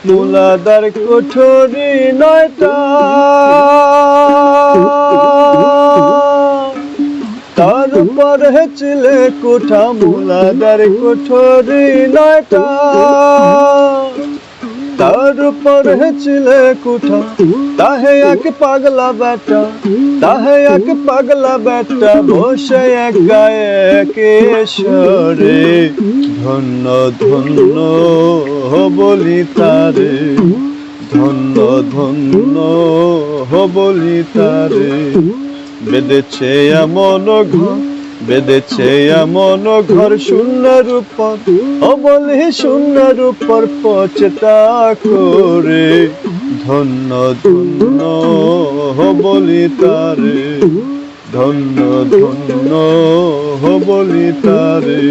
মূলাদার কোঠরি নয়টা, তার উপরে চিলে কোঠা। মূলাদার কোঠরি নয়টা, তার উপরে চিলে কোঠা। তাহে এক পাগলা বেটা, তাহে এক পাগলা বেটা, বসে এক গায়ে কেশরে। ধন্য ধন্য বলি তারে, ধন্য ধন্য বলি তারে। বেঁধেছে এমন ঘর, বেঁধেছে এমন ঘর শূন্যের উপর, ও বলি শূন্যের উপর পচেতা করে। ধন্য ধন্য বলি তারে, ধন্য ধন্য বলি তারে।